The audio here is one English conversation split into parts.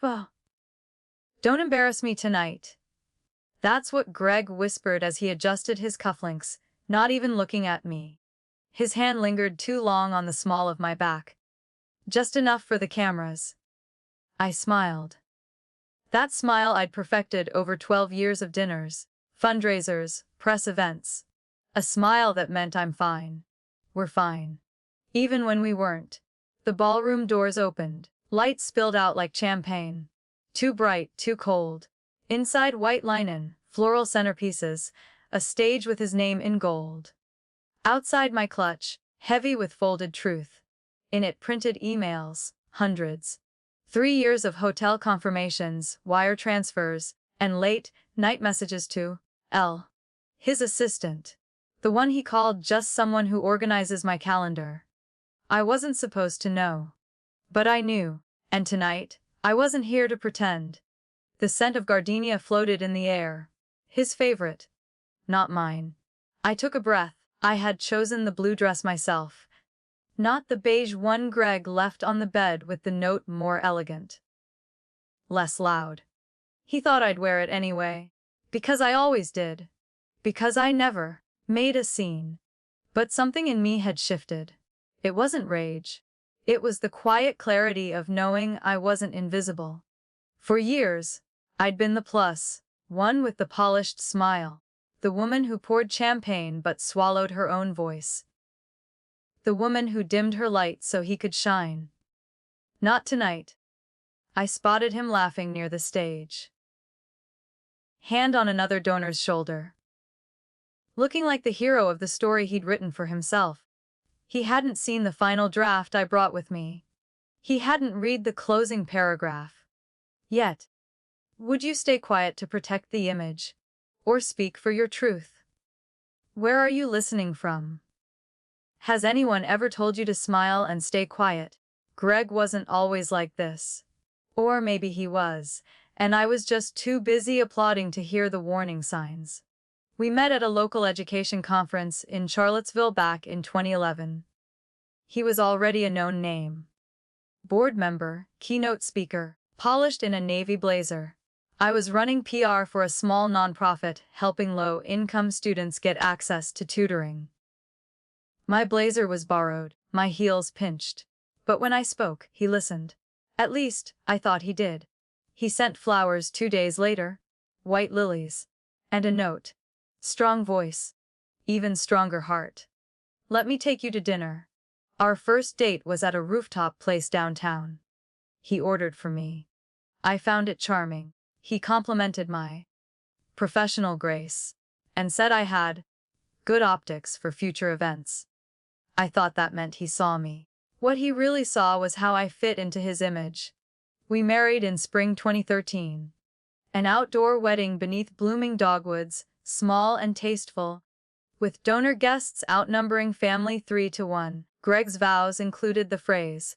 Well, don't embarrass me tonight. That's what Greg whispered as he adjusted his cufflinks, not even looking at me. His hand lingered too long on the small of my back. Just enough for the cameras. I smiled. That smile I'd perfected over 12 years of dinners, fundraisers, press events. A smile that meant I'm fine. We're fine. Even when we weren't. The ballroom doors opened. Lights spilled out like champagne. Too bright, too cold. Inside white linen, floral centerpieces, a stage with his name in gold. Outside my clutch, heavy with folded truth. In it printed emails, hundreds. 3 years of hotel confirmations, wire transfers, and late-night messages to L. His assistant. The one he called just someone who organizes my calendar. I wasn't supposed to know. But I knew, and tonight, I wasn't here to pretend. The scent of gardenia floated in the air. His favorite. Not mine. I took a breath. I had chosen the blue dress myself. Not the beige one Greg left on the bed with the note more elegant. Less loud. He thought I'd wear it anyway. Because I always did. Because I never made a scene. But something in me had shifted. It wasn't rage. It was the quiet clarity of knowing I wasn't invisible. For years, I'd been the plus, one with the polished smile. The woman who poured champagne but swallowed her own voice. The woman who dimmed her light so he could shine. Not tonight. I spotted him laughing near the stage. Hand on another donor's shoulder. Looking like the hero of the story he'd written for himself. He hadn't seen the final draft I brought with me. He hadn't read the closing paragraph. Yet. Would you stay quiet to protect the image? Or speak for your truth? Where are you listening from? Has anyone ever told you to smile and stay quiet? Greg wasn't always like this. Or maybe he was, and I was just too busy applauding to hear the warning signs. We met at a local education conference in Charlottesville back in 2011. He was already a known name. Board member, keynote speaker, polished in a navy blazer. I was running PR for a small nonprofit helping low-income students get access to tutoring. My blazer was borrowed, my heels pinched. But when I spoke, he listened. At least, I thought he did. He sent flowers 2 days later. White lilies. And a note. Strong voice. Even stronger heart. Let me take you to dinner. Our first date was at a rooftop place downtown. He ordered for me. I found it charming. He complimented my professional grace and said I had good optics for future events. I thought that meant he saw me. What he really saw was how I fit into his image. We married in spring 2013. An outdoor wedding beneath blooming dogwoods, small and tasteful, with donor guests outnumbering family 3-1. Greg's vows included the phrase,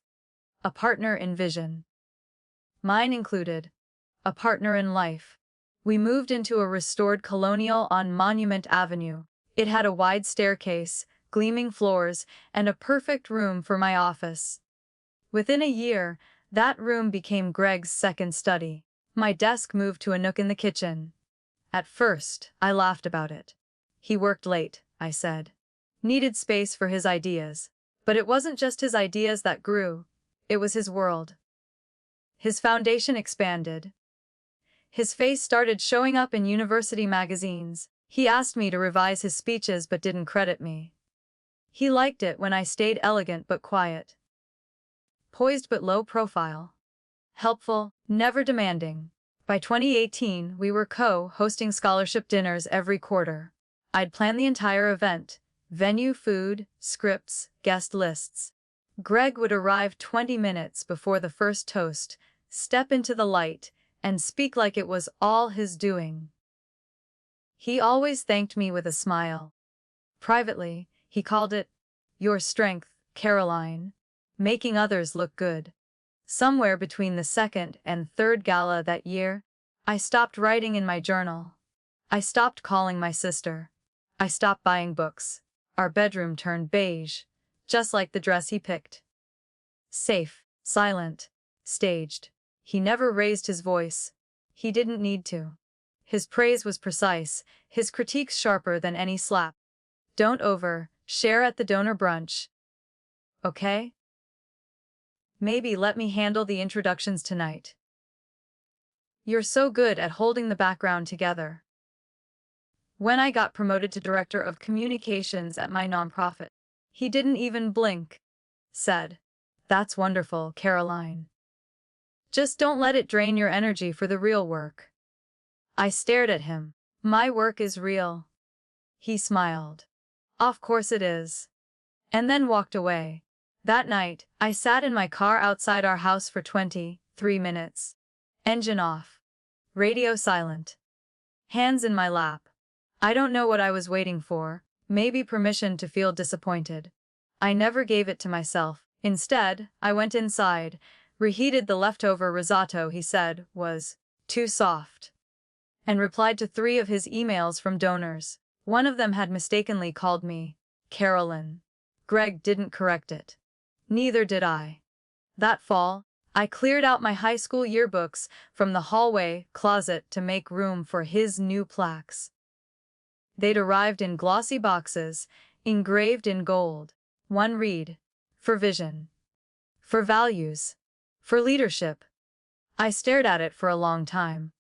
a partner in vision. Mine included, a partner in life. We moved into a restored colonial on Monument Avenue. It had a wide staircase, gleaming floors, and a perfect room for my office. Within a year, that room became Greg's second study. My desk moved to a nook in the kitchen. At first, I laughed about it. He worked late, I said. Needed space for his ideas. But it wasn't just his ideas that grew. It was his world. His foundation expanded. His face started showing up in university magazines. He asked me to revise his speeches but didn't credit me. He liked it when I stayed elegant but quiet. Poised but low profile. Helpful, never demanding. By 2018, we were co-hosting scholarship dinners every quarter. I'd plan the entire event. Venue, food, scripts, guest lists. Greg would arrive 20 minutes before the first toast, step into the light, and speak like it was all his doing. He always thanked me with a smile. Privately, he called it, "Your strength, Caroline," making others look good. Somewhere between the second and third gala that year, I stopped writing in my journal. I stopped calling my sister. I stopped buying books. Our bedroom turned beige, just like the dress he picked. Safe, silent, staged. He never raised his voice. He didn't need to. His praise was precise, his critiques sharper than any slap. Don't share at the donor brunch. Okay? Maybe let me handle the introductions tonight. You're so good at holding the background together. When I got promoted to director of communications at my nonprofit, he didn't even blink. Said, "That's wonderful, Caroline. Just don't let it drain your energy for the real work." I stared at him. "My work is real." He smiled. "Of course it is." And then walked away. That night, I sat in my car outside our house for 23 minutes. Engine off. Radio silent. Hands in my lap. I don't know what I was waiting for, maybe permission to feel disappointed. I never gave it to myself. Instead, I went inside, reheated the leftover risotto he said was too soft, and replied to 3 of his emails from donors. One of them had mistakenly called me Carolyn. Greg didn't correct it. Neither did I. That fall, I cleared out my high school yearbooks from the hallway closet to make room for his new plaques. They'd arrived in glossy boxes, engraved in gold. One read, "For vision. For values. For leadership." I stared at it for a long time.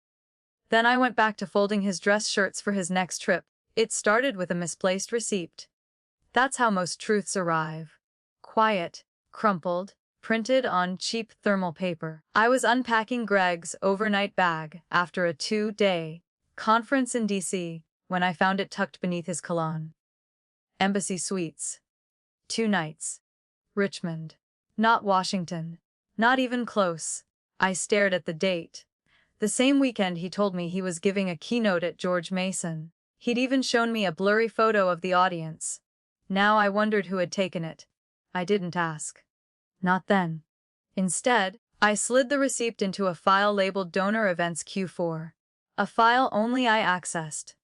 Then I went back to folding his dress shirts for his next trip. It started with a misplaced receipt. That's how most truths arrive. Quiet, crumpled, printed on cheap thermal paper. I was unpacking Greg's overnight bag after a 2-day conference in D.C. when I found it tucked beneath his cologne. Embassy Suites. 2 nights. Richmond. Not Washington. Not even close. I stared at the date. The same weekend he told me he was giving a keynote at George Mason. He'd even shown me a blurry photo of the audience. Now I wondered who had taken it. I didn't ask. Not then. Instead, I slid the receipt into a file labeled Donor Events Q4. A file only I accessed.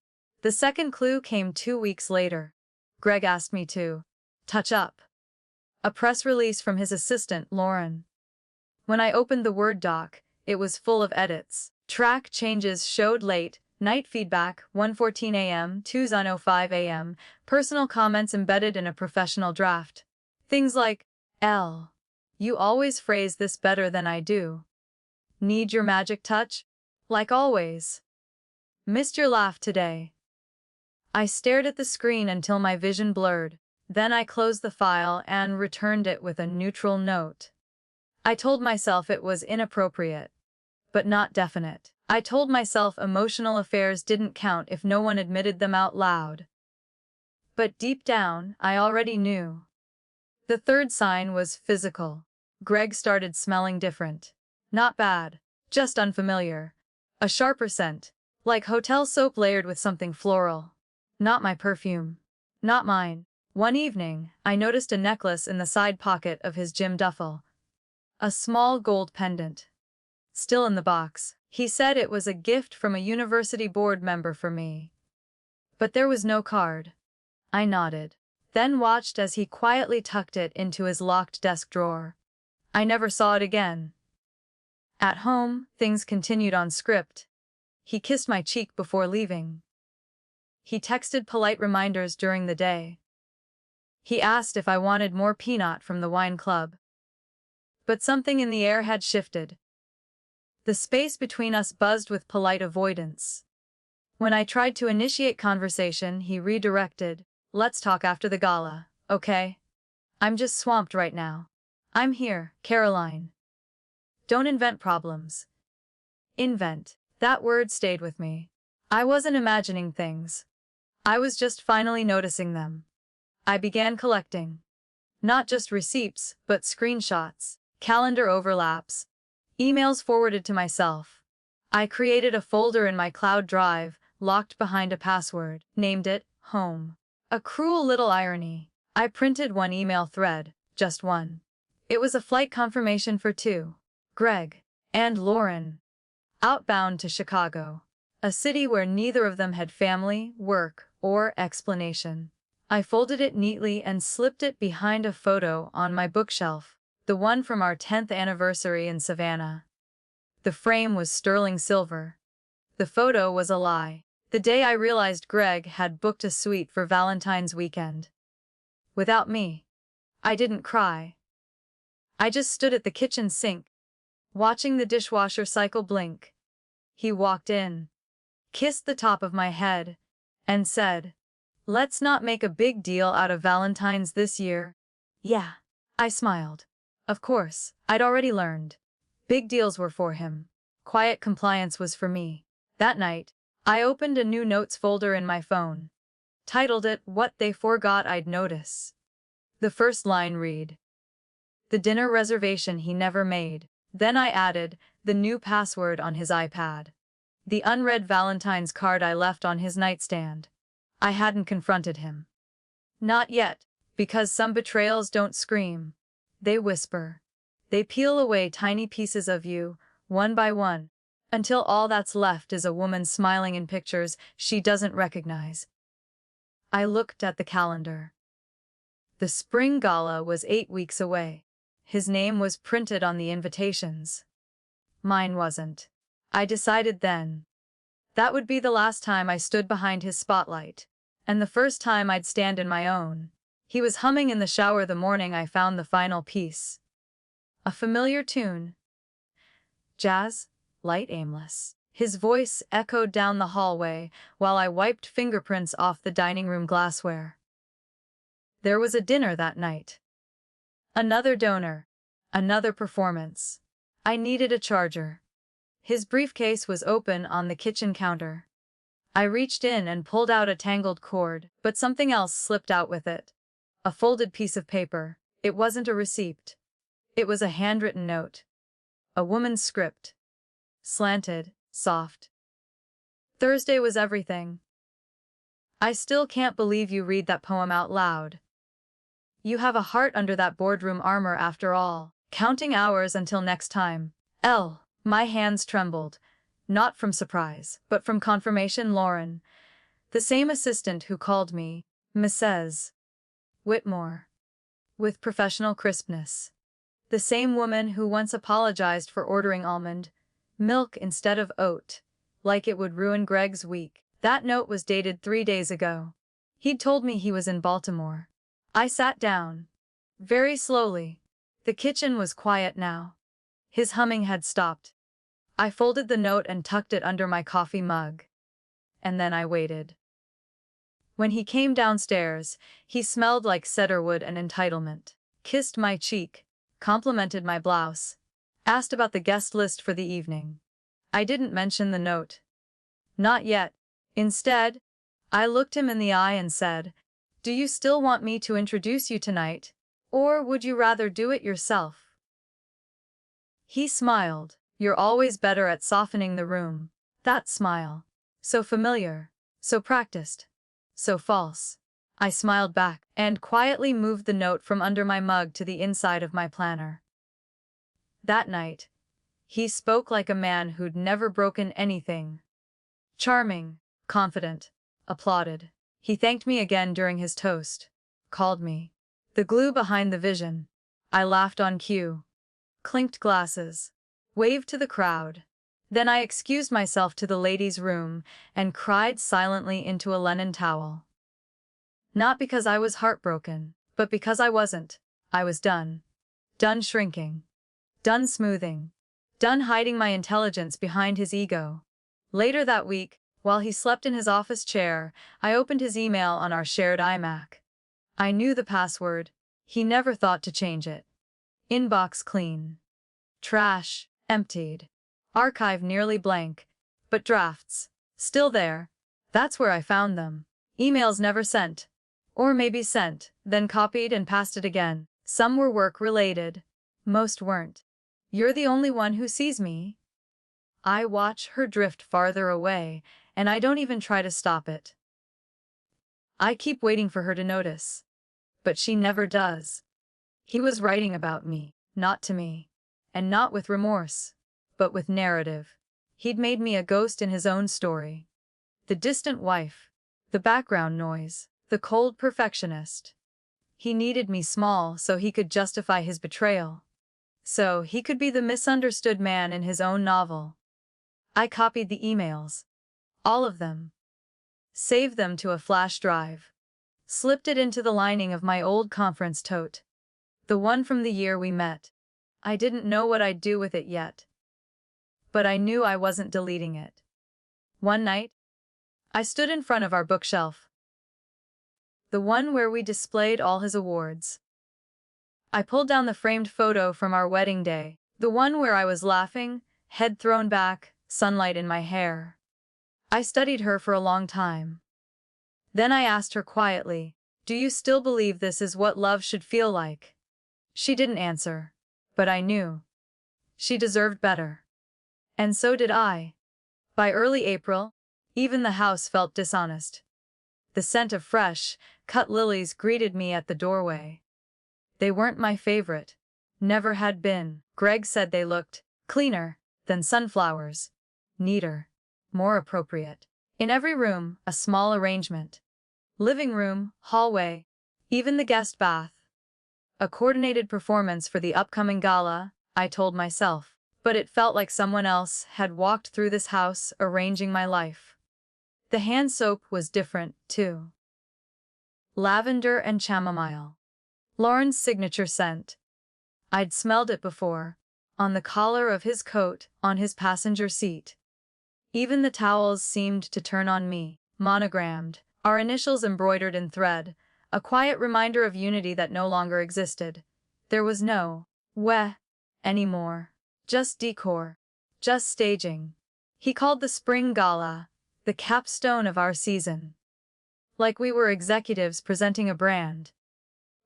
The second clue came 2 weeks later. Greg asked me to touch up a press release from his assistant, Lauren. When I opened the Word doc, it was full of edits. Track changes showed late night feedback, 1:14 a.m., 2:05 a.m., personal comments embedded in a professional draft. Things like, "L. You always phrase this better than I do. Need your magic touch? Like always. Missed your laugh today." I stared at the screen until my vision blurred. Then I closed the file and returned it with a neutral note. I told myself it was inappropriate, but not definite. I told myself emotional affairs didn't count if no one admitted them out loud. But deep down, I already knew. The third sign was physical. Greg started smelling different. Not bad, just unfamiliar. A sharper scent, like hotel soap layered with something floral. Not my perfume. Not mine. One evening, I noticed a necklace in the side pocket of his gym duffel. A small gold pendant. Still in the box. He said it was a gift from a university board member for me. But there was no card. I nodded, then watched as he quietly tucked it into his locked desk drawer. I never saw it again. At home, things continued on script. He kissed my cheek before leaving. He texted polite reminders during the day. He asked if I wanted more peanut from the wine club. But something in the air had shifted. The space between us buzzed with polite avoidance. When I tried to initiate conversation, he redirected. "Let's talk after the gala, okay? I'm just swamped right now. I'm here, Caroline. Don't invent problems." Invent. That word stayed with me. I wasn't imagining things. I was just finally noticing them. I began collecting. Not just receipts, but screenshots, calendar overlaps, emails forwarded to myself. I created a folder in my cloud drive, locked behind a password, named it Home. A cruel little irony. I printed one email thread, just one. It was a flight confirmation for 2. Greg and Lauren. Outbound to Chicago. A city where neither of them had family, work, or explanation. I folded it neatly and slipped it behind a photo on my bookshelf, the one from our 10th anniversary in Savannah. The frame was sterling silver. The photo was a lie. The day I realized Greg had booked a suite for Valentine's weekend. Without me. I didn't cry. I just stood at the kitchen sink, watching the dishwasher cycle blink. He walked in, kissed the top of my head, and said, "Let's not make a big deal out of Valentine's this year." Yeah. I smiled. Of course, I'd already learned. Big deals were for him. Quiet compliance was for me. That night, I opened a new notes folder in my phone. Titled it, "What They Forgot I'd Notice." The first line read, "The dinner reservation he never made." Then I added, the new password on his iPad. The unread Valentine's card I left on his nightstand. I hadn't confronted him. Not yet, because some betrayals don't scream. They whisper. They peel away tiny pieces of you, one by one, until all that's left is a woman smiling in pictures she doesn't recognize. I looked at the calendar. The spring gala was 8 weeks away. His name was printed on the invitations. Mine wasn't. I decided then. That would be the last time I stood behind his spotlight, and the first time I'd stand in my own. He was humming in the shower the morning I found the final piece. A familiar tune. Jazz, light, aimless. His voice echoed down the hallway while I wiped fingerprints off the dining room glassware. There was a dinner that night. Another donor. Another performance. I needed a charger. His briefcase was open on the kitchen counter. I reached in and pulled out a tangled cord, but something else slipped out with it. A folded piece of paper. It wasn't a receipt. It was a handwritten note. A woman's script. Slanted, soft. Thursday was everything. I still can't believe you read that poem out loud. You have a heart under that boardroom armor after all. Counting hours until next time. L. My hands trembled. Not from surprise, but from confirmation. Lauren. The same assistant who called me Mrs. Whitmore. With professional crispness. The same woman who once apologized for ordering almond milk instead of oat, like it would ruin Greg's week. That note was dated 3 days ago. He'd told me he was in Baltimore. I sat down. Very slowly. The kitchen was quiet now. His humming had stopped. I folded the note and tucked it under my coffee mug. And then I waited. When he came downstairs, he smelled like cedarwood and entitlement. Kissed my cheek, complimented my blouse, asked about the guest list for the evening. I didn't mention the note. Not yet. Instead, I looked him in the eye and said, "Do you still want me to introduce you tonight, or would you rather do it yourself?" He smiled. You're always better at softening the room. That smile. So familiar, so practiced, so false. I smiled back and quietly moved the note from under my mug to the inside of my planner. That night, he spoke like a man who'd never broken anything. Charming, confident, applauded. He thanked me again during his toast. Called me the glue behind the vision. I laughed on cue. Clinked glasses. Waved to the crowd. Then I excused myself to the ladies' room and cried silently into a linen towel. Not because I was heartbroken, but because I wasn't. I was done. Done shrinking. Done smoothing. Done hiding my intelligence behind his ego. Later that week, while he slept in his office chair, I opened his email on our shared iMac. I knew the password. He never thought to change it. Inbox clean. Trash, emptied. Archive nearly blank. But drafts, still there. That's where I found them. Emails never sent. Or maybe sent, then copied and pasted again. Some were work-related. Most weren't. You're the only one who sees me. I watch her drift farther away, and I don't even try to stop it. I keep waiting for her to notice. But she never does. He was writing about me, not to me. And not with remorse, but with narrative. He'd made me a ghost in his own story. The distant wife. The background noise. The cold perfectionist. He needed me small so he could justify his betrayal. So he could be the misunderstood man in his own novel. I copied the emails. All of them. Saved them to a flash drive. Slipped it into the lining of my old conference tote. The one from the year we met. I didn't know what I'd do with it yet. But I knew I wasn't deleting it. One night, I stood in front of our bookshelf. The one where we displayed all his awards. I pulled down the framed photo from our wedding day, the one where I was laughing, head thrown back, sunlight in my hair. I studied her for a long time. Then I asked her quietly, "Do you still believe this is what love should feel like?" She didn't answer, but I knew. She deserved better. And so did I. By early April, even the house felt dishonest. The scent of fresh, cut lilies greeted me at the doorway. They weren't my favorite. Never had been. Greg said they looked cleaner than sunflowers. Neater. More appropriate. In every room, a small arrangement. Living room, hallway, even the guest bath. A coordinated performance for the upcoming gala, I told myself. But it felt like someone else had walked through this house arranging my life. The hand soap was different, too. Lavender and chamomile. Lauren's signature scent. I'd smelled it before, on the collar of his coat, on his passenger seat. Even the towels seemed to turn on me, monogrammed, our initials embroidered in thread, a quiet reminder of unity that no longer existed. There was no "weh" anymore. Just decor. Just staging. He called the spring gala the capstone of our season. Like we were executives presenting a brand.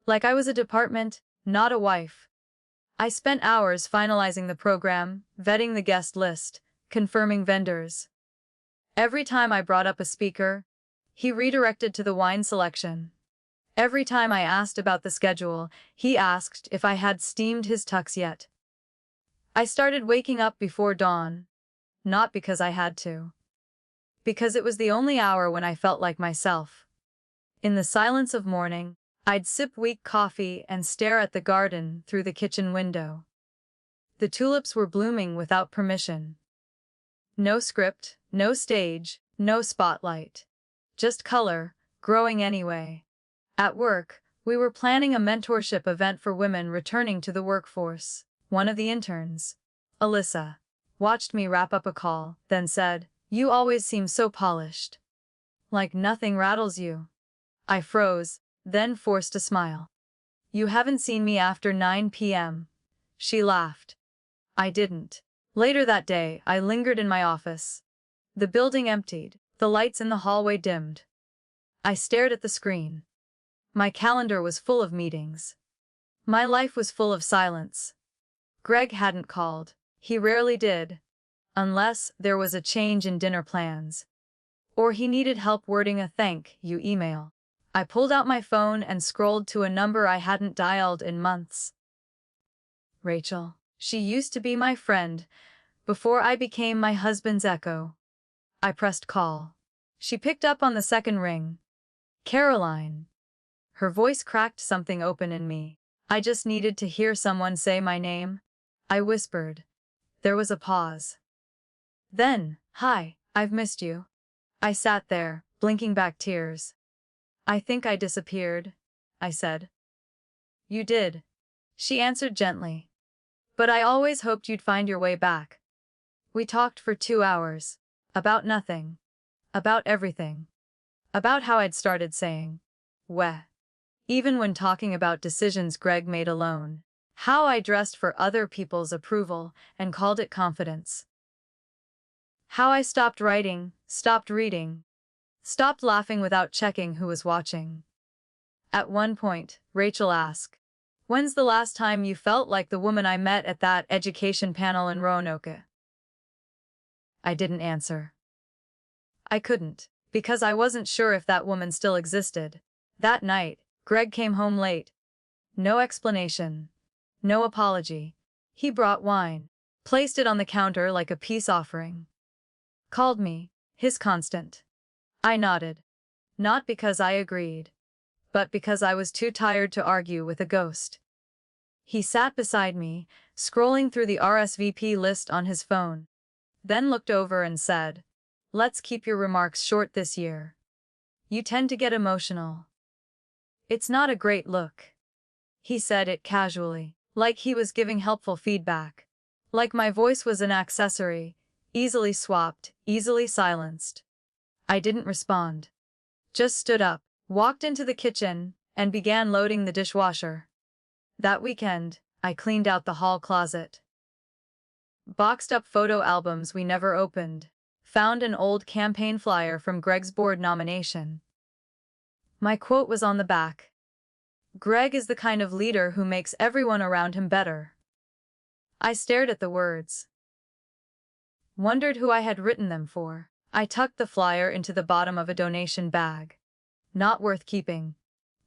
Like I was a department, not a wife. I spent hours finalizing the program, vetting the guest list, confirming vendors. Every time I brought up a speaker, he redirected to the wine selection. Every time I asked about the schedule, he asked if I had steamed his tux yet. I started waking up before dawn, not because I had to. Because it was the only hour when I felt like myself. In the silence of morning, I'd sip weak coffee and stare at the garden through the kitchen window. The tulips were blooming without permission. No script, no stage, no spotlight. Just color, growing anyway. At work, we were planning a mentorship event for women returning to the workforce. One of the interns, Alyssa, watched me wrap up a call, then said, "You always seem so polished. Like nothing rattles you." I froze, then forced a smile. "You haven't seen me after 9 p.m. She laughed. I didn't. Later that day, I lingered in my office. The building emptied, the lights in the hallway dimmed. I stared at the screen. My calendar was full of meetings. My life was full of silence. Greg hadn't called. He rarely did. Unless there was a change in dinner plans. Or he needed help wording a thank you email. I pulled out my phone and scrolled to a number I hadn't dialed in months. Rachel. She used to be my friend, before I became my husband's echo. I pressed call. She picked up on the second ring. Caroline. Her voice cracked something open in me. I just needed to hear someone say my name. I whispered. There was a pause. Then, "Hi, I've missed you." I sat there, blinking back tears. "I think I disappeared," I said. "You did," she answered gently. "But I always hoped you'd find your way back." We talked for 2 hours. About nothing. About everything. About how I'd started saying, "Weh," even when talking about decisions Greg made alone. How I dressed for other people's approval and called it confidence. How I stopped writing, stopped reading, stopped laughing without checking who was watching. At one point, Rachel asked, "When's the last time you felt like the woman I met at that education panel in Roanoke?" I didn't answer. I couldn't, because I wasn't sure if that woman still existed. That night, Greg came home late. No explanation. No apology. He brought wine, placed it on the counter like a peace offering. Called me his constant. I nodded. Not because I agreed, but because I was too tired to argue with a ghost. He sat beside me, scrolling through the RSVP list on his phone. Then looked over and said, "Let's keep your remarks short this year. You tend to get emotional." "It's not a great look." He said it casually, like he was giving helpful feedback. Like my voice was an accessory, easily swapped, easily silenced. I didn't respond. Just stood up, walked into the kitchen, and began loading the dishwasher. That weekend, I cleaned out the hall closet. Boxed up photo albums we never opened. Found an old campaign flyer from Greg's board nomination. My quote was on the back. "Greg is the kind of leader who makes everyone around him better." I stared at the words. Wondered who I had written them for. I tucked the flyer into the bottom of a donation bag. Not worth keeping.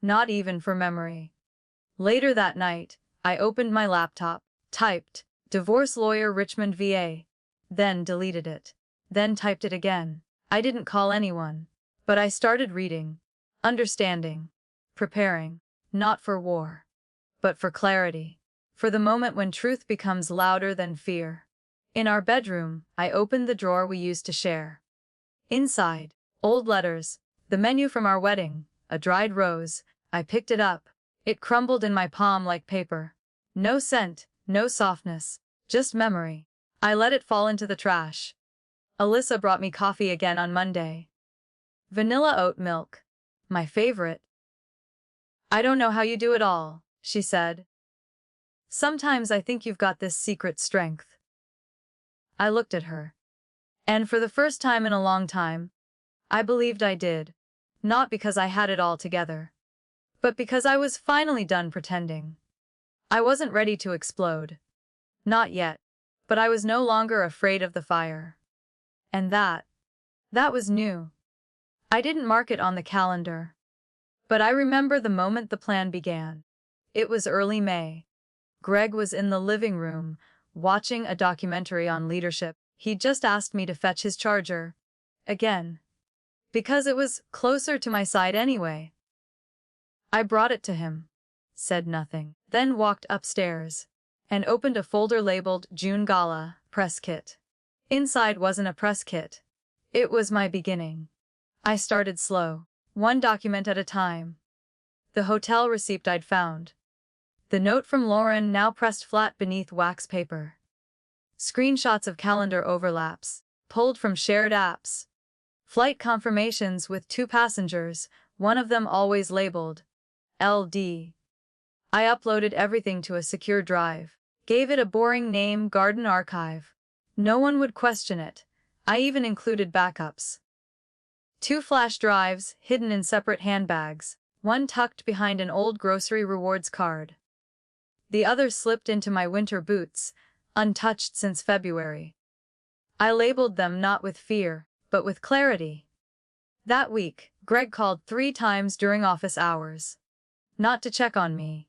Not even for memory. Later that night, I opened my laptop, typed, "Divorce lawyer Richmond VA." Then deleted it. Then typed it again. I didn't call anyone. But I started reading. Understanding. Preparing. Not for war. But for clarity. For the moment when truth becomes louder than fear. In our bedroom, I opened the drawer we used to share. Inside, old letters, the menu from our wedding, a dried rose. I picked it up. It crumbled in my palm like paper. No scent, no softness, just memory. I let it fall into the trash. Alyssa brought me coffee again on Monday. Vanilla oat milk. My favorite. "I don't know how you do it all," she said. "Sometimes I think you've got this secret strength." I looked at her. And for the first time in a long time, I believed I did. Not because I had it all together, but because I was finally done pretending. I wasn't ready to explode. Not yet. But I was no longer afraid of the fire. And that was new. I didn't mark it on the calendar. But I remember the moment the plan began. It was early May. Greg was in the living room, watching a documentary on leadership. He'd just asked me to fetch his charger. Again. Because it was closer to my side anyway. I brought it to him. Said nothing. Then walked upstairs. And opened a folder labeled June Gala, press kit. Inside wasn't a press kit. It was my beginning. I started slow. One document at a time. The hotel receipt I'd found. The note from Lauren now pressed flat beneath wax paper. Screenshots of calendar overlaps, pulled from shared apps. Flight confirmations with 2 passengers, one of them always labeled LD. I uploaded everything to a secure drive. Gave it a boring name, Garden Archive. No one would question it. I even included backups. 2 flash drives, hidden in separate handbags, one tucked behind an old grocery rewards card. The other slipped into my winter boots, untouched since February. I labeled them not with fear, but with clarity. That week, Greg called 3 times during office hours. Not to check on me,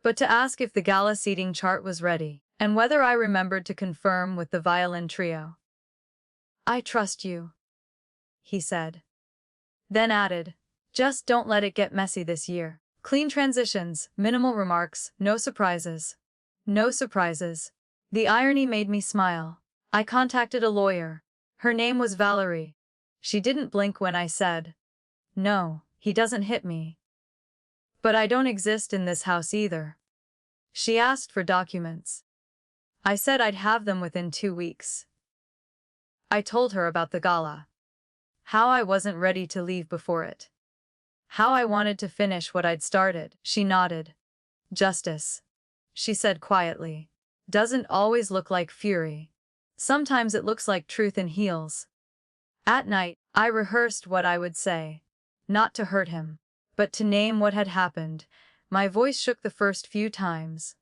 but to ask if the gala seating chart was ready, and whether I remembered to confirm with the violin trio. "I trust you," he said. Then added, "Just don't let it get messy this year. Clean transitions, minimal remarks, no surprises." No surprises. The irony made me smile. I contacted a lawyer. Her name was Valerie. She didn't blink when I said, "No, he doesn't hit me. But I don't exist in this house either." She asked for documents. I said I'd have them within 2 weeks. I told her about the gala. How I wasn't ready to leave before it. How I wanted to finish what I'd started. She nodded. "Justice," she said quietly, "doesn't always look like fury. Sometimes it looks like truth in heels." At night, I rehearsed what I would say. Not to hurt him, but to name what had happened. My voice shook the first few times.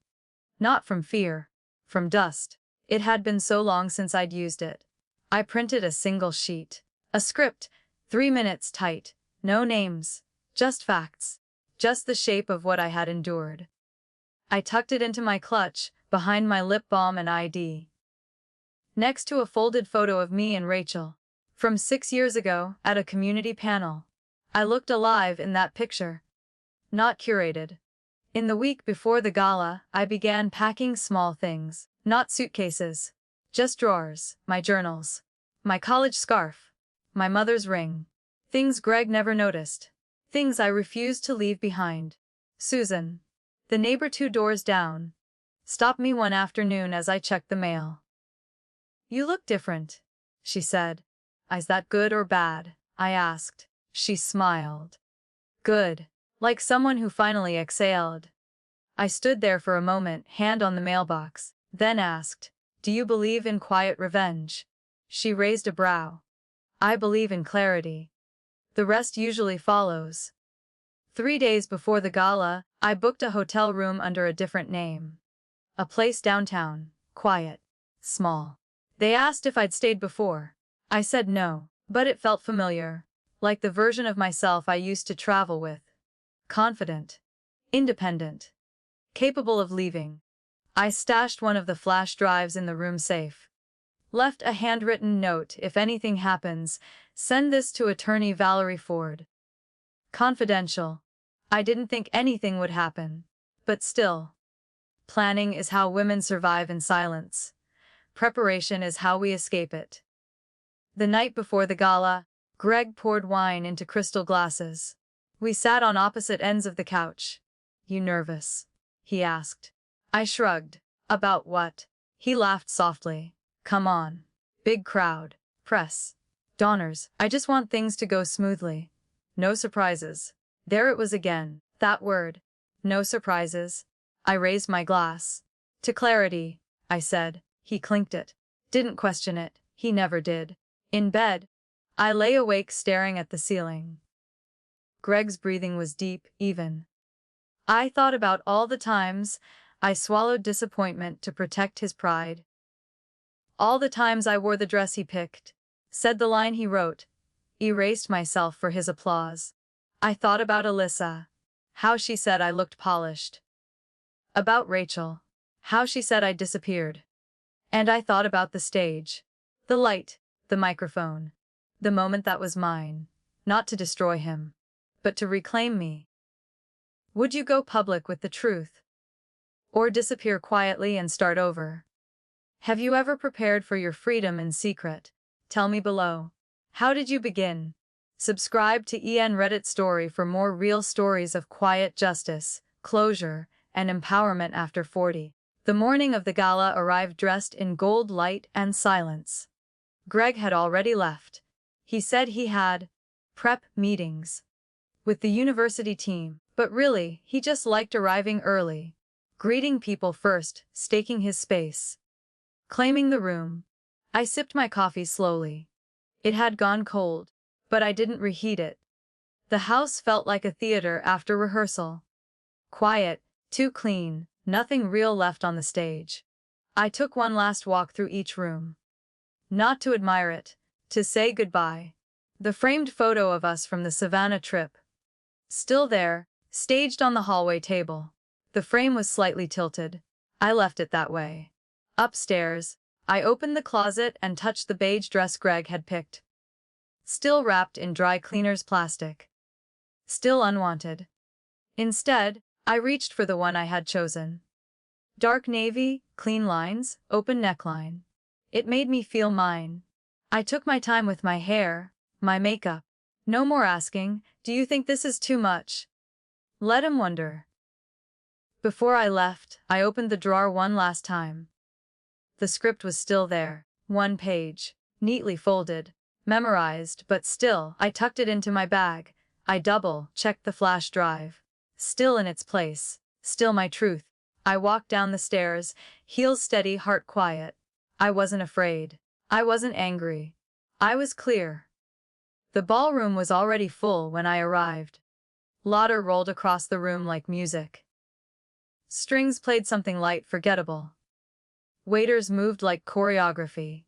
Not from fear, from dust. It had been so long since I'd used it. I printed a single sheet. A script, 3 minutes tight, no names, just facts, just the shape of what I had endured. I tucked it into my clutch, behind my lip balm and ID. Next to a folded photo of me and Rachel, from 6 years ago, at a community panel. I looked alive in that picture. Not curated. In the week before the gala, I began packing small things, not suitcases, just drawers, my journals, my college scarf, my mother's ring. Things Greg never noticed. Things I refused to leave behind. Susan, the neighbor 2 doors down, stopped me one afternoon as I checked the mail. "You look different," she said. "Is that good or bad?" I asked. She smiled. "Good." Like someone who finally exhaled. I stood there for a moment, hand on the mailbox, then asked, "Do you believe in quiet revenge?" She raised a brow. "I believe in clarity. The rest usually follows." 3 days before the gala, I booked a hotel room under a different name. A place downtown, quiet, small. They asked if I'd stayed before. I said no, but it felt familiar, like the version of myself I used to travel with. Confident, independent, capable of leaving. I stashed one of the flash drives in the room safe. Left a handwritten note: "If anything happens, send this to attorney Valerie Ford." Confidential. I didn't think anything would happen. But still. Planning is how women survive in silence. Preparation is how we escape it. The night before the gala, Greg poured wine into crystal glasses. We sat on opposite ends of the couch. "You nervous?" he asked. I shrugged. "About what?" He laughed softly. "Come on. Big crowd. Press. Donors. I just want things to go smoothly. No surprises." There it was again, that word. No surprises. I raised my glass. "To clarity," I said. He clinked it. Didn't question it. He never did. In bed, I lay awake staring at the ceiling. Greg's breathing was deep, even. I thought about all the times I swallowed disappointment to protect his pride. All the times I wore the dress he picked, said the line he wrote, erased myself for his applause. I thought about Alyssa, how she said I looked polished. About Rachel, how she said I disappeared. And I thought about the stage, the light, the microphone, the moment that was mine, not to destroy him, but to reclaim me. Would you go public with the truth? Or disappear quietly and start over? Have you ever prepared for your freedom in secret? Tell me below. How did you begin? Subscribe to EN Reddit Story for more real stories of quiet justice, closure, and empowerment after 40. The morning of the gala arrived dressed in gold light and silence. Greg had already left. He said he had prep meetings with the university team, but really, he just liked arriving early, greeting people first, staking his space, claiming the room. I sipped my coffee slowly. It had gone cold, but I didn't reheat it. The house felt like a theater after rehearsal. Quiet, too clean, nothing real left on the stage. I took one last walk through each room. Not to admire it, to say goodbye. The framed photo of us from the Savannah trip, still there, staged on the hallway table. The frame was slightly tilted. I left it that way. Upstairs, I opened the closet and touched the beige dress Greg had picked. Still wrapped in dry cleaner's plastic. Still unwanted. Instead, I reached for the one I had chosen. Dark navy, clean lines, open neckline. It made me feel mine. I took my time with my hair, my makeup. No more asking, "Do you think this is too much?" Let him wonder. Before I left, I opened the drawer one last time. The script was still there, one page, neatly folded, memorized, but still, I tucked it into my bag. I double-checked the flash drive. Still in its place, still my truth. I walked down the stairs, heels steady, heart quiet. I wasn't afraid. I wasn't angry. I was clear. The ballroom was already full when I arrived. Laughter rolled across the room like music. Strings played something light, forgettable. Waiters moved like choreography.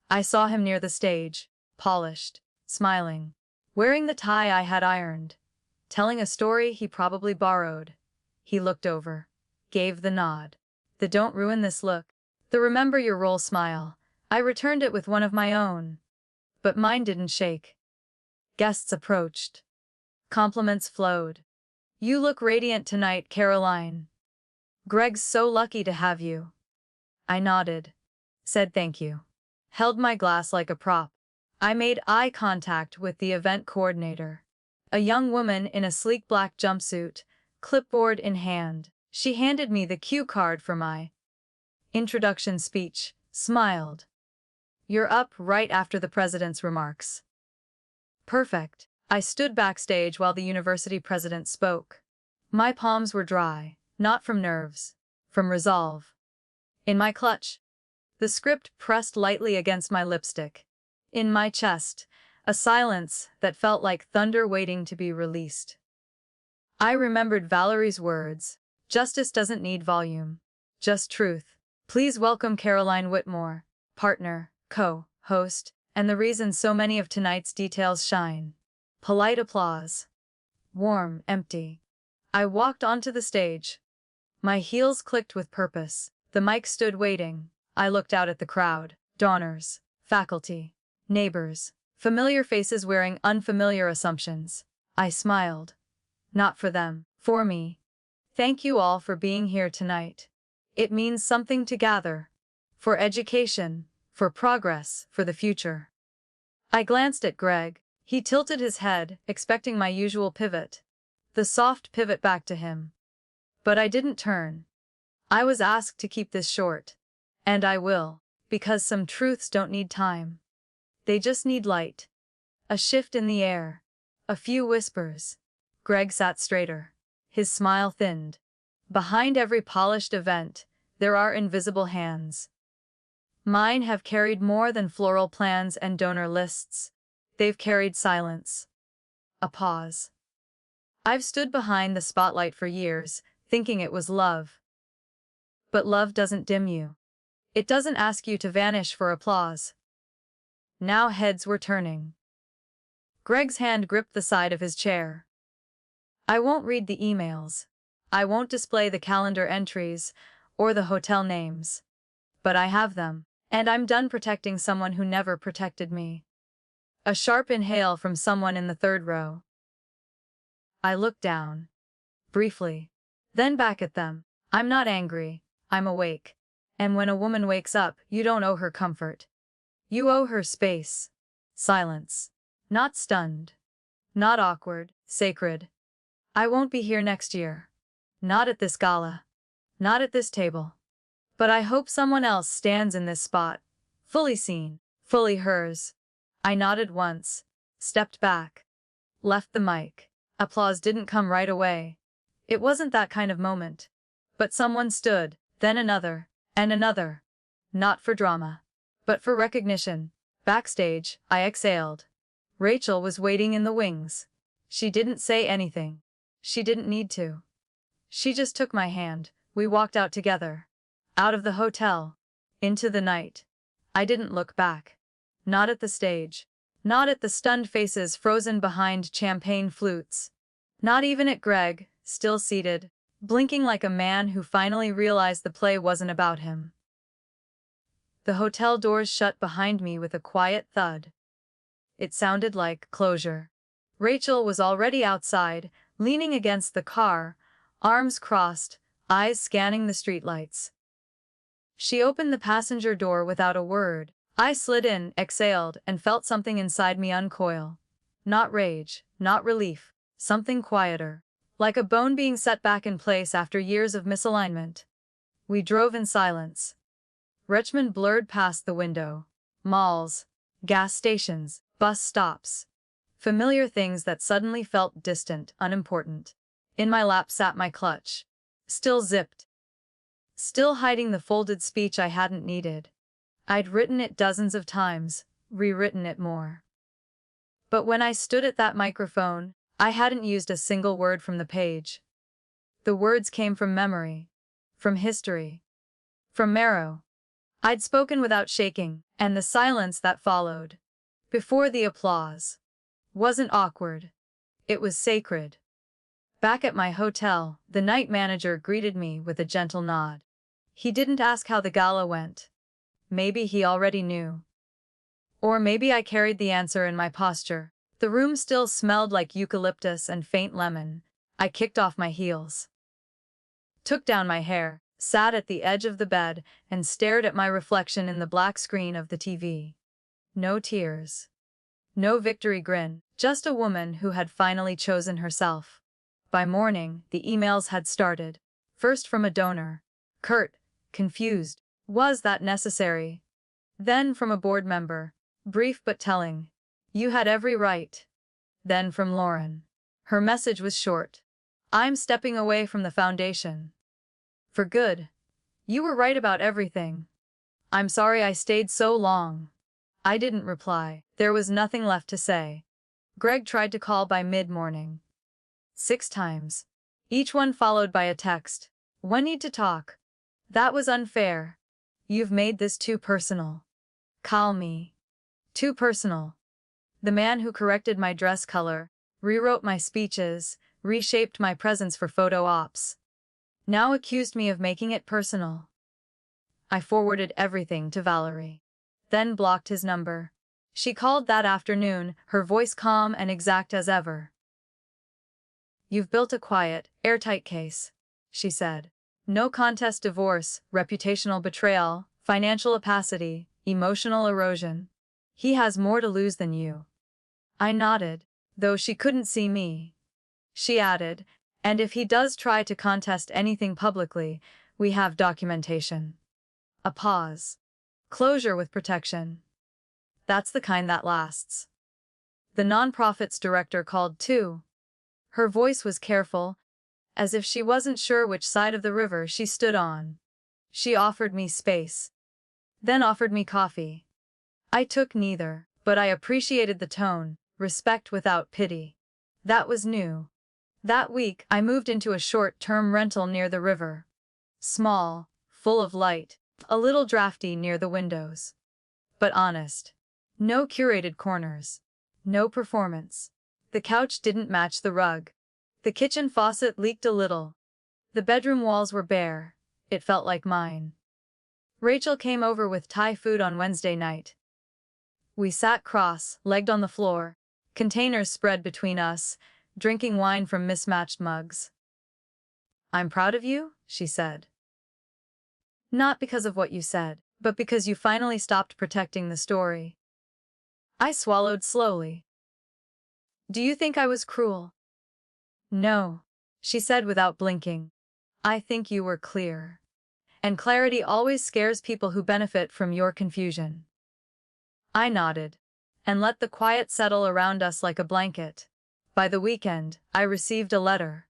I saw him near the stage, polished, smiling, wearing the tie I had ironed, telling a story he probably borrowed. He looked over, gave the nod. The "don't ruin this" look, the "remember your role" smile. I returned it with one of my own. But mine didn't shake. Guests approached. Compliments flowed. You look radiant tonight, Caroline. Greg's so lucky to have you. I nodded. Said thank you. Held my glass like a prop. I made eye contact with the event coordinator. A young woman in a sleek black jumpsuit, clipboard in hand. She handed me the cue card for my introduction speech, smiled. You're up right after the president's remarks. Perfect. I stood backstage while the university president spoke. My palms were dry, not from nerves, from resolve. In my clutch, the script pressed lightly against my lipstick. In my chest, a silence that felt like thunder waiting to be released. I remembered Valerie's words, justice doesn't need volume, just truth. Please welcome Caroline Whitmore, partner, co-host, and the reason so many of tonight's details shine. Polite applause. Warm, empty. I walked onto the stage. My heels clicked with purpose. The mic stood waiting. I looked out at the crowd. Donors, faculty, neighbors, familiar faces wearing unfamiliar assumptions. I smiled. Not for them, for me. Thank you all for being here tonight. It means something to gather. For education, for progress, for the future. I glanced at Greg. He tilted his head, expecting my usual pivot. The soft pivot back to him. But I didn't turn. I was asked to keep this short. And I will, because some truths don't need time. They just need light. A shift in the air. A few whispers. Greg sat straighter. His smile thinned. Behind every polished event, there are invisible hands. Mine have carried more than floral plans and donor lists. They've carried silence. A pause. I've stood behind the spotlight for years, thinking it was love. But love doesn't dim you. It doesn't ask you to vanish for applause. Now heads were turning. Greg's hand gripped the side of his chair. I won't read the emails. I won't display the calendar entries or the hotel names. But I have them, and I'm done protecting someone who never protected me. A sharp inhale from someone in the third row. I looked down. Briefly. Then back at them. I'm not angry. I'm awake. And when a woman wakes up, you don't owe her comfort. You owe her space. Silence. Not stunned. Not awkward. Sacred. I won't be here next year. Not at this gala. Not at this table. But I hope someone else stands in this spot. Fully seen. Fully hers. I nodded once. Stepped back. Left the mic. Applause didn't come right away. It wasn't that kind of moment. But someone stood, then another, and another. Not for drama, but for recognition. Backstage, I exhaled. Rachel was waiting in the wings. She didn't say anything. She didn't need to. She just took my hand. We walked out together. Out of the hotel. Into the night. I didn't look back. Not at the stage. Not at the stunned faces frozen behind champagne flutes. Not even at Greg, still seated, blinking like a man who finally realized the play wasn't about him. The hotel doors shut behind me with a quiet thud. It sounded like closure. Rachel was already outside, leaning against the car, arms crossed, eyes scanning the streetlights. She opened the passenger door without a word. I slid in, exhaled, and felt something inside me uncoil. Not rage, not relief, something quieter. Like a bone being set back in place after years of misalignment. We drove in silence. Richmond blurred past the window. Malls, gas stations, bus stops. Familiar things that suddenly felt distant, unimportant. In my lap sat my clutch. Still zipped. Still hiding the folded speech I hadn't needed. I'd written it dozens of times, rewritten it more. But when I stood at that microphone, I hadn't used a single word from the page. The words came from memory, from history, from marrow. I'd spoken without shaking, and the silence that followed, before the applause, wasn't awkward. It was sacred. Back at my hotel, the night manager greeted me with a gentle nod. He didn't ask how the gala went. Maybe he already knew. Or maybe I carried the answer in my posture. The room still smelled like eucalyptus and faint lemon, I kicked off my heels, took down my hair, sat at the edge of the bed, and stared at my reflection in the black screen of the TV. No tears. No victory grin, just a woman who had finally chosen herself. By morning, the emails had started. First from a donor. Curt, confused. Was that necessary? Then from a board member. Brief but telling. You had every right. Then from Lauren. Her message was short. I'm stepping away from the foundation. For good. You were right about everything. I'm sorry I stayed so long. I didn't reply. There was nothing left to say. Greg tried to call by mid-morning. 6 times. Each one followed by a text. When need to talk? That was unfair. You've made this too personal. Call me. Too personal. The man who corrected my dress color, rewrote my speeches, reshaped my presence for photo ops, now accused me of making it personal. I forwarded everything to Valerie. Then blocked his number. She called that afternoon, her voice calm and exact as ever. You've built a quiet, airtight case, she said. No contest divorce, reputational betrayal, financial opacity, emotional erosion. He has more to lose than you. I nodded, though she couldn't see me. She added, and if he does try to contest anything publicly, we have documentation. A pause. Closure with protection. That's the kind that lasts. The nonprofit's director called too. Her voice was careful, as if she wasn't sure which side of the river she stood on. She offered me space. Then offered me coffee. I took neither, but I appreciated the tone, respect without pity. That was new. That week, I moved into a short-term rental near the river. Small, full of light, a little drafty near the windows. But honest. No curated corners. No performance. The couch didn't match the rug. The kitchen faucet leaked a little. The bedroom walls were bare. It felt like mine. Rachel came over with Thai food on Wednesday night. We sat cross-legged on the floor, containers spread between us, drinking wine from mismatched mugs. I'm proud of you, she said. Not because of what you said, but because you finally stopped protecting the story. I swallowed slowly. Do you think I was cruel? No, she said without blinking. I think you were clear. And clarity always scares people who benefit from your confusion. I nodded, and let the quiet settle around us like a blanket. By the weekend, I received a letter.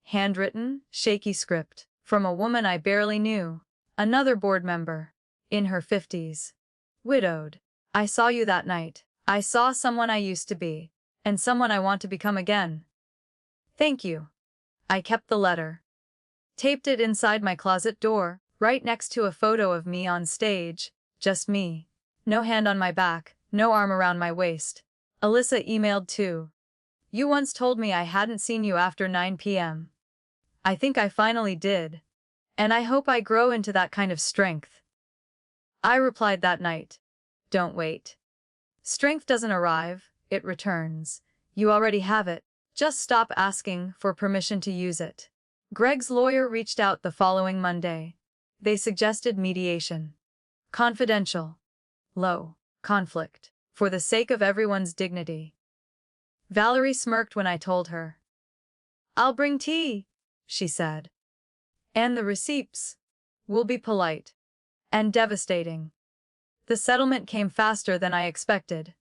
Handwritten, shaky script, from a woman I barely knew, another board member, in her 50s. Widowed. I saw you that night. I saw someone I used to be, and someone I want to become again. Thank you. I kept the letter. Taped it inside my closet door, right next to a photo of me on stage, just me. No hand on my back, no arm around my waist. Alyssa emailed too. You once told me I hadn't seen you after 9 p.m. I think I finally did. And I hope I grow into that kind of strength. I replied that night. Don't wait. Strength doesn't arrive, it returns. You already have it. Just stop asking for permission to use it. Greg's lawyer reached out the following Monday. They suggested mediation. Confidential. Low. Conflict. For the sake of everyone's dignity. Valerie smirked when I told her. I'll bring tea, she said. And the receipts. We'll be polite. And devastating. The settlement came faster than I expected.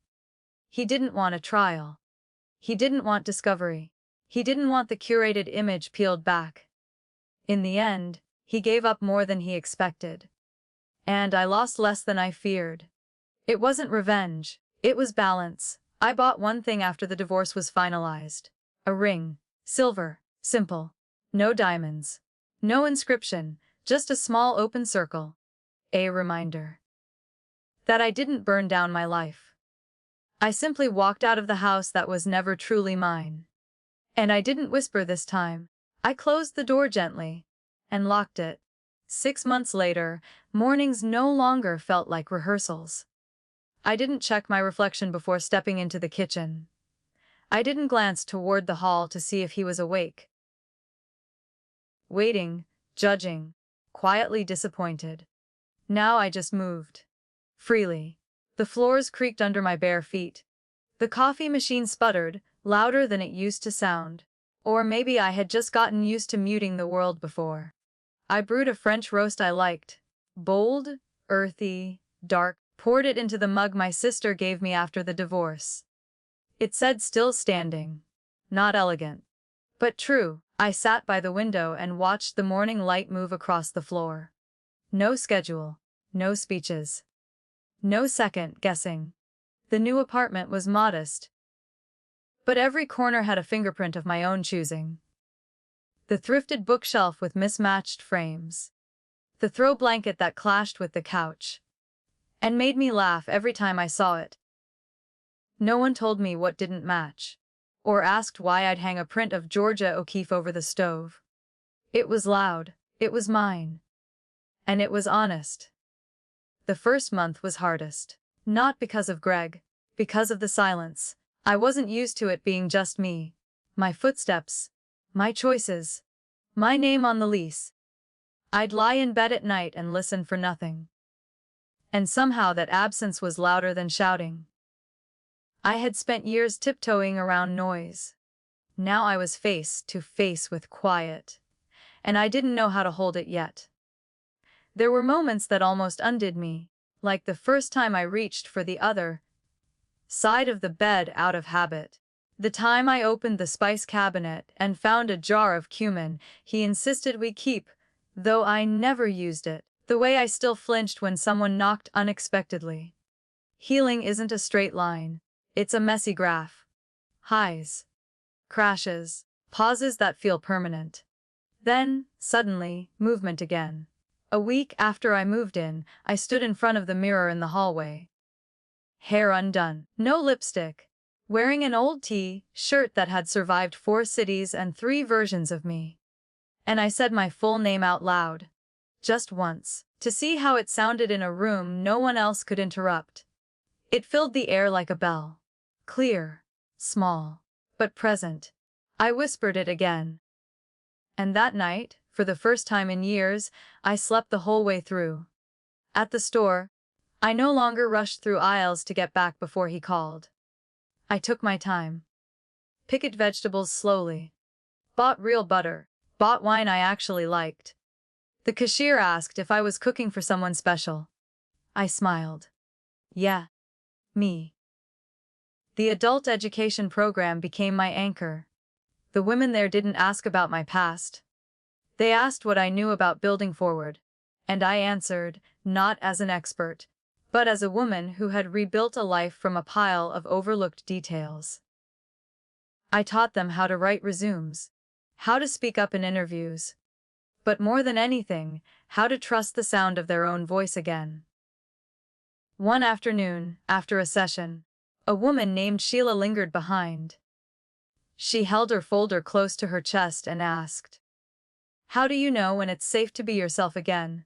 He didn't want a trial. He didn't want discovery. He didn't want the curated image peeled back. In the end, he gave up more than he expected. And I lost less than I feared. It wasn't revenge. It was balance. I bought one thing after the divorce was finalized. A ring. Silver. Simple. No diamonds. No inscription. Just a small open circle. A reminder that I didn't burn down my life. I simply walked out of the house that was never truly mine. And I didn't whisper this time. I closed the door gently and locked it. 6 months later, mornings no longer felt like rehearsals. I didn't check my reflection before stepping into the kitchen. I didn't glance toward the hall to see if he was awake. Waiting, judging, quietly disappointed. Now I just moved. Freely. The floors creaked under my bare feet. The coffee machine sputtered, louder than it used to sound. Or maybe I had just gotten used to muting the world before. I brewed a French roast I liked. Bold, earthy, dark, poured it into the mug my sister gave me after the divorce. It said still standing. Not elegant. But true. I sat by the window and watched the morning light move across the floor. No schedule. No speeches. No second guessing. The new apartment was modest, but every corner had a fingerprint of my own choosing. The thrifted bookshelf with mismatched frames. The throw blanket that clashed with the couch and made me laugh every time I saw it. No one told me what didn't match, or asked why I'd hang a print of Georgia O'Keeffe over the stove. It was loud, it was mine, and it was honest. The first month was hardest. Not because of Greg, because of the silence. I wasn't used to it being just me. My footsteps. My choices. My name on the lease. I'd lie in bed at night and listen for nothing. And somehow that absence was louder than shouting. I had spent years tiptoeing around noise. Now I was face to face with quiet. And I didn't know how to hold it yet. There were moments that almost undid me. Like the first time I reached for the other side of the bed out of habit. The time I opened the spice cabinet and found a jar of cumin he insisted we keep, though I never used it. The way I still flinched when someone knocked unexpectedly. Healing isn't a straight line. It's a messy graph. Highs. Crashes. Pauses that feel permanent. Then, suddenly, movement again. A week after I moved in, I stood in front of the mirror in the hallway. Hair undone, no lipstick, wearing an old T-shirt that had survived 4 cities and 3 versions of me. And I said my full name out loud. Just once, to see how it sounded in a room no one else could interrupt. It filled the air like a bell. Clear, small, but present. I whispered it again. And that night, for the first time in years, I slept the whole way through. At the store, I no longer rushed through aisles to get back before he called. I took my time. Picked vegetables slowly. Bought real butter. Bought wine I actually liked. The cashier asked if I was cooking for someone special. I smiled. Yeah. Me. The adult education program became my anchor. The women there didn't ask about my past. They asked what I knew about building forward. And I answered, not as an expert, but as a woman who had rebuilt a life from a pile of overlooked details. I taught them how to write resumes, how to speak up in interviews, but more than anything, how to trust the sound of their own voice again. One afternoon, after a session, a woman named Sheila lingered behind. She held her folder close to her chest and asked, "How do you know when it's safe to be yourself again?"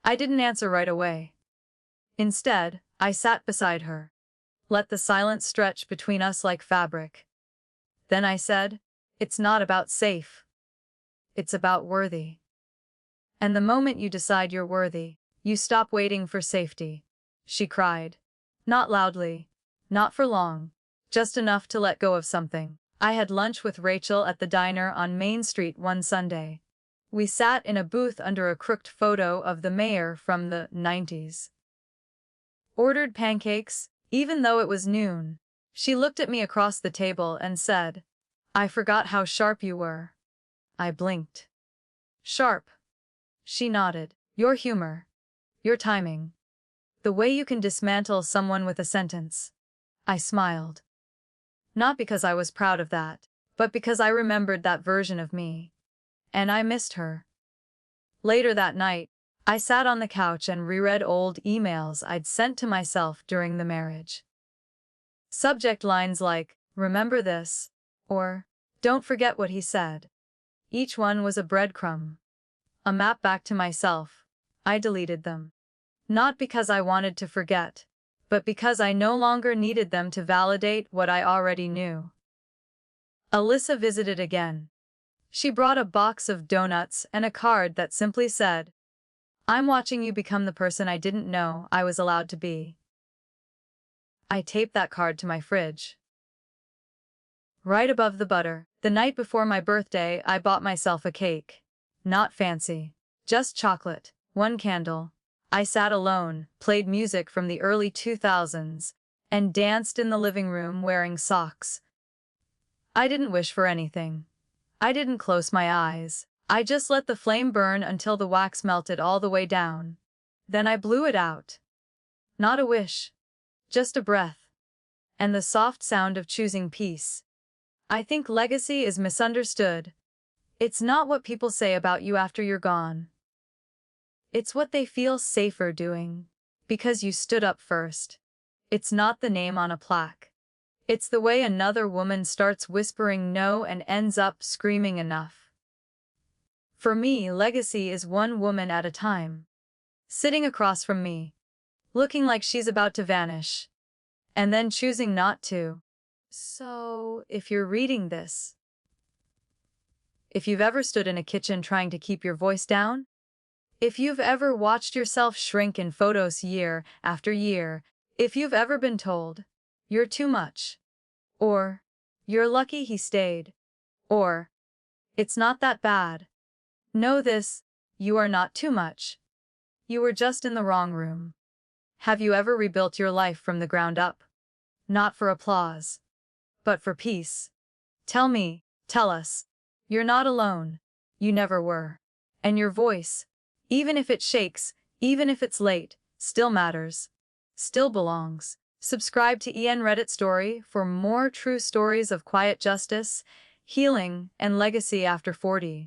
I didn't answer right away. Instead, I sat beside her. Let the silence stretch between us like fabric. Then I said, "It's not about safe. It's about worthy. And the moment you decide you're worthy, you stop waiting for safety." She cried. Not loudly. Not for long. Just enough to let go of something. I had lunch with Rachel at the diner on Main Street one Sunday. We sat in a booth under a crooked photo of the mayor from the 90s. Ordered pancakes, even though it was noon. She looked at me across the table and said, "I forgot how sharp you were." I blinked. Sharp. She nodded. Your humor. Your timing. The way you can dismantle someone with a sentence. I smiled. Not because I was proud of that, but because I remembered that version of me. And I missed her. Later that night, I sat on the couch and reread old emails I'd sent to myself during the marriage. Subject lines like, "Remember this," or "Don't forget what he said." Each one was a breadcrumb. A map back to myself. I deleted them. Not because I wanted to forget, but because I no longer needed them to validate what I already knew. Alyssa visited again. She brought a box of donuts and a card that simply said, "I'm watching you become the person I didn't know I was allowed to be." I taped that card to my fridge. Right above the butter, the night before my birthday, I bought myself a cake. Not fancy. Just chocolate, one candle. I sat alone, played music from the early 2000s, and danced in the living room wearing socks. I didn't wish for anything. I didn't close my eyes. I just let the flame burn until the wax melted all the way down. Then I blew it out. Not a wish. Just a breath. And the soft sound of choosing peace. I think legacy is misunderstood. It's not what people say about you after you're gone. It's what they feel safer doing, because you stood up first. It's not the name on a plaque. It's the way another woman starts whispering no and ends up screaming enough. For me, legacy is one woman at a time. Sitting across from me, looking like she's about to vanish, and then choosing not to. So, if you're reading this, if you've ever stood in a kitchen trying to keep your voice down, if you've ever watched yourself shrink in photos year after year, if you've ever been told, "You're too much," or "You're lucky he stayed," or "It's not that bad," know this: you are not too much. You were just in the wrong room. Have you ever rebuilt your life from the ground up? Not for applause, but for peace. Tell me, tell us, you're not alone. You never were. And your voice, even if it shakes, even if it's late, still matters, still belongs. Subscribe to EN Reddit Story for more true stories of quiet justice, healing, and legacy after 40.